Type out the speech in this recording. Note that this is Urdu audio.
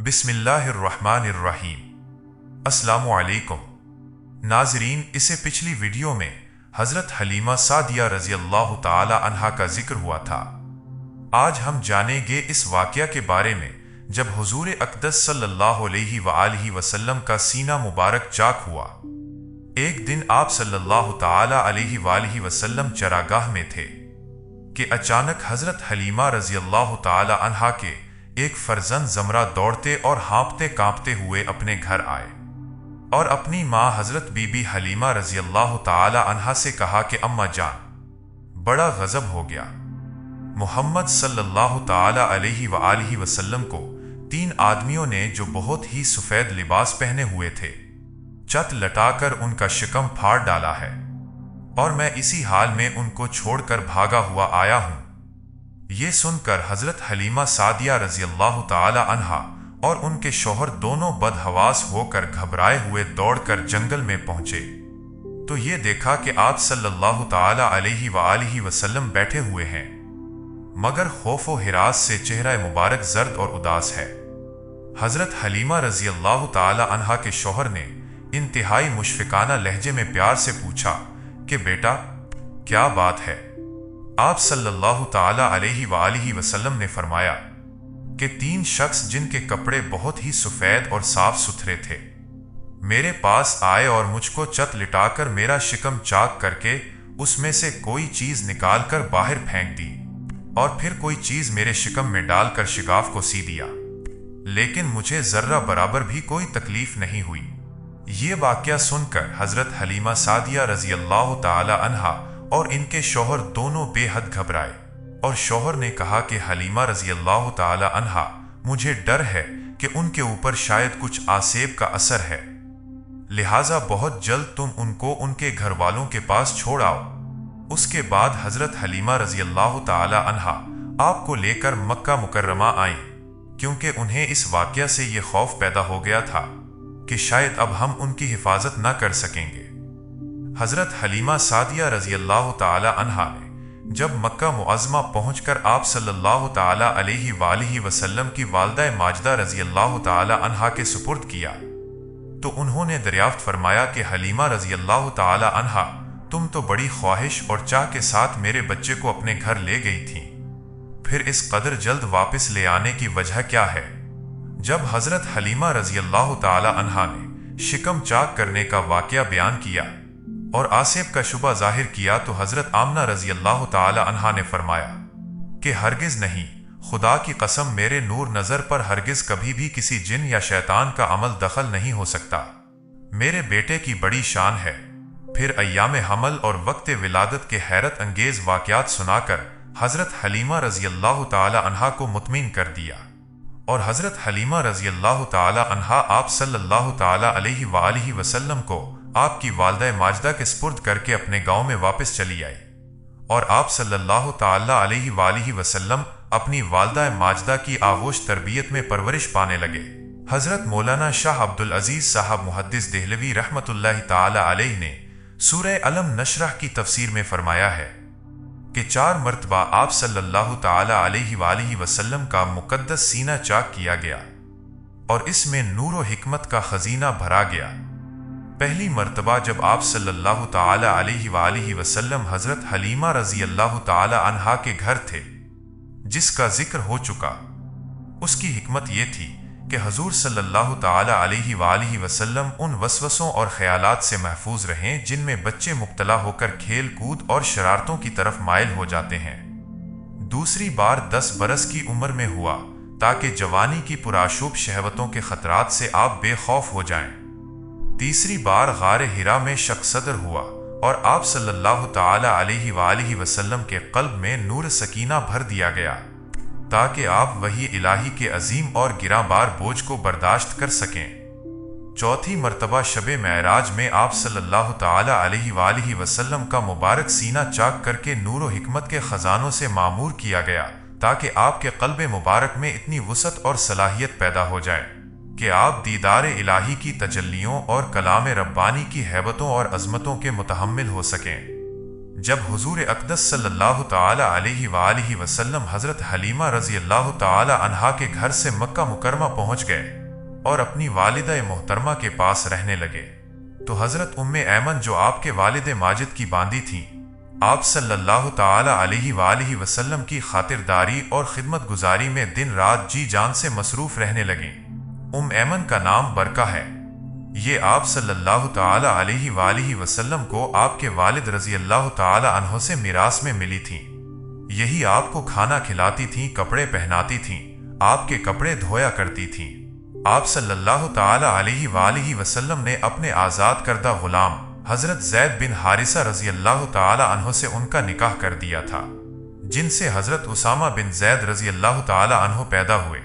بسم اللہ الرحمن الرحیم۔ السلام علیکم ناظرین، اسے پچھلی ویڈیو میں حضرت حلیمہ سعدیہ رضی اللہ تعالی عنہا کا ذکر ہوا تھا۔ آج ہم جانیں گے اس واقعہ کے بارے میں جب حضور اقدس صلی اللہ علیہ وآلہ وسلم کا سینہ مبارک چاک ہوا۔ ایک دن آپ صلی اللہ تعالی علیہ وآلہ وسلم چراگاہ میں تھے کہ اچانک حضرت حلیمہ رضی اللہ تعالی عنہا کے ایک فرزند زمرہ دوڑتے اور ہانپتے کانپتے ہوئے اپنے گھر آئے اور اپنی ماں حضرت بی بی حلیمہ رضی اللہ تعالی عنہا سے کہا کہ اماں جان، بڑا غضب ہو گیا۔ محمد صلی اللہ تعالی علیہ وآلہ وسلم کو 3 آدمیوں نے جو بہت ہی سفید لباس پہنے ہوئے تھے چت لٹا کر ان کا شکم پھاڑ ڈالا ہے، اور میں اسی حال میں ان کو چھوڑ کر بھاگا ہوا آیا ہوں۔ یہ سن کر حضرت حلیمہ سعدیہ رضی اللہ تعالی عنہا اور ان کے شوہر دونوں بدحواس ہو کر گھبرائے ہوئے دوڑ کر جنگل میں پہنچے تو یہ دیکھا کہ آپ صلی اللہ تعالی علیہ وآلہ وسلم بیٹھے ہوئے ہیں، مگر خوف و ہراس سے چہرہ مبارک زرد اور اداس ہے۔ حضرت حلیمہ رضی اللہ تعالی عنہا کے شوہر نے انتہائی مشفقانہ لہجے میں پیار سے پوچھا کہ بیٹا، کیا بات ہے؟ آپ صلی اللہ تعالی علیہ وآلہ وسلم نے فرمایا کہ 3 شخص جن کے کپڑے بہت ہی سفید اور صاف ستھرے تھے میرے پاس آئے اور مجھ کو چت لٹا کر میرا شکم چاک کر کے اس میں سے کوئی چیز نکال کر باہر پھینک دی اور پھر کوئی چیز میرے شکم میں ڈال کر شگاف کو سی دیا، لیکن مجھے ذرہ برابر بھی کوئی تکلیف نہیں ہوئی۔ یہ واقعہ سن کر حضرت حلیمہ سعدیہ رضی اللہ تعالی عنہا اور ان کے شوہر دونوں بے حد گھبرائے، اور شوہر نے کہا کہ حلیمہ رضی اللہ تعالی عنہا، مجھے ڈر ہے کہ ان کے اوپر شاید کچھ آسیب کا اثر ہے، لہٰذا بہت جلد تم ان کو ان کے گھر والوں کے پاس چھوڑ آؤ۔ اس کے بعد حضرت حلیمہ رضی اللہ تعالی عنہا آپ کو لے کر مکہ مکرمہ آئیں، کیونکہ انہیں اس واقعہ سے یہ خوف پیدا ہو گیا تھا کہ شاید اب ہم ان کی حفاظت نہ کر سکیں گے۔ حضرت حلیمہ سعدیہ رضی اللہ تعالی عنہا نے جب مکہ معظمہ پہنچ کر آپ صلی اللہ تعالی علیہ وآلہ وسلم کی والدہ ماجدہ رضی اللہ تعالی عنہا کے سپرد کیا تو انہوں نے دریافت فرمایا کہ حلیمہ رضی اللہ تعالی عنہا، تم تو بڑی خواہش اور چاہ کے ساتھ میرے بچے کو اپنے گھر لے گئی تھیں، پھر اس قدر جلد واپس لے آنے کی وجہ کیا ہے؟ جب حضرت حلیمہ رضی اللہ تعالی عنہا نے شکم چاک کرنے کا واقعہ بیان کیا اور آسیب کا شبہ ظاہر کیا تو حضرت آمنہ رضی اللہ تعالی عنہا نے فرمایا کہ ہرگز نہیں، خدا کی قسم، میرے نور نظر پر ہرگز کبھی بھی کسی جن یا شیطان کا عمل دخل نہیں ہو سکتا، میرے بیٹے کی بڑی شان ہے۔ پھر ایام حمل اور وقت ولادت کے حیرت انگیز واقعات سنا کر حضرت حلیمہ رضی اللہ تعالی عنہا کو مطمئن کر دیا، اور حضرت حلیمہ رضی اللہ تعالی عنہا آپ صلی اللہ تعالی علیہ وآلہ وسلم کو آپ کی والدہ ماجدہ کے سپرد کر کے اپنے گاؤں میں واپس چلی آئی، اور آپ صلی اللہ تعالی علیہ وآلہ وسلم اپنی والدہ ماجدہ کی آغوش تربیت میں پرورش پانے لگے۔ حضرت مولانا شاہ عبدالعزیز صاحب محدث دہلوی رحمۃ اللہ تعالی علیہ نے سورہ علم نشرح کی تفسیر میں فرمایا ہے کہ 4 مرتبہ آپ صلی اللہ تعالی علیہ وآلہ وسلم کا مقدس سینہ چاک کیا گیا اور اس میں نور و حکمت کا خزینہ بھرا گیا۔ پہلی مرتبہ جب آپ صلی اللہ تعالی علیہ وآلہ وسلم حضرت حلیمہ رضی اللہ تعالی عنہا کے گھر تھے، جس کا ذکر ہو چکا، اس کی حکمت یہ تھی کہ حضور صلی اللہ تعالی علیہ وآلہ وسلم ان وسوسوں اور خیالات سے محفوظ رہیں جن میں بچے مبتلا ہو کر کھیل کود اور شرارتوں کی طرف مائل ہو جاتے ہیں۔ دوسری بار 10 برس کی عمر میں ہوا تاکہ جوانی کی پرآشوب شہوتوں کے خطرات سے آپ بے خوف ہو جائیں۔ تیسری بار غار ہرا میں شک صدر ہوا اور آپ صلی اللہ تعالی علیہ وآلہ وسلم کے قلب میں نور سکینہ بھر دیا گیا تاکہ آپ وحی الہی کے عظیم اور گراں بار بوجھ کو برداشت کر سکیں۔ چوتھی مرتبہ شب معراج میں آپ صلی اللہ تعالی علیہ وآلہ وسلم کا مبارک سینہ چاک کر کے نور و حکمت کے خزانوں سے معمور کیا گیا تاکہ آپ کے قلب مبارک میں اتنی وسعت اور صلاحیت پیدا ہو جائے کہ آپ دیدار الہی کی تجلیوں اور کلام ربانی کی ہیبتوں اور عظمتوں کے متحمل ہو سکیں۔ جب حضور اقدس صلی اللہ تعالی علیہ وآلہ وسلم حضرت حلیمہ رضی اللہ تعالی عنہا کے گھر سے مکہ مکرمہ پہنچ گئے اور اپنی والدہ محترمہ کے پاس رہنے لگے تو حضرت ایمن جو آپ کے والد ماجد کی باندی تھیں، آپ صلی اللہ تعالی علیہ وآلہ وسلم کی خاطرداری اور خدمت گزاری میں دن رات جی جان سے مصروف رہنے لگیں۔ ایمن کا نام برکہ ہے۔ یہ آپ صلی اللہ تعالی علیہ وآلہ وسلم کو آپ کے والد رضی اللہ تعالی عنہ سے میراث میں ملی تھیں۔ یہی آپ کو کھانا کھلاتی تھیں، کپڑے پہناتی تھیں، آپ کے کپڑے دھویا کرتی تھیں۔ آپ صلی اللہ تعالی علیہ وآلہ وسلم نے اپنے آزاد کردہ غلام حضرت زید بن حارثہ رضی اللہ تعالی عنہ سے ان کا نکاح کر دیا تھا، جن سے حضرت اسامہ بن زید رضی اللہ تعالی عنہ پیدا ہوئے۔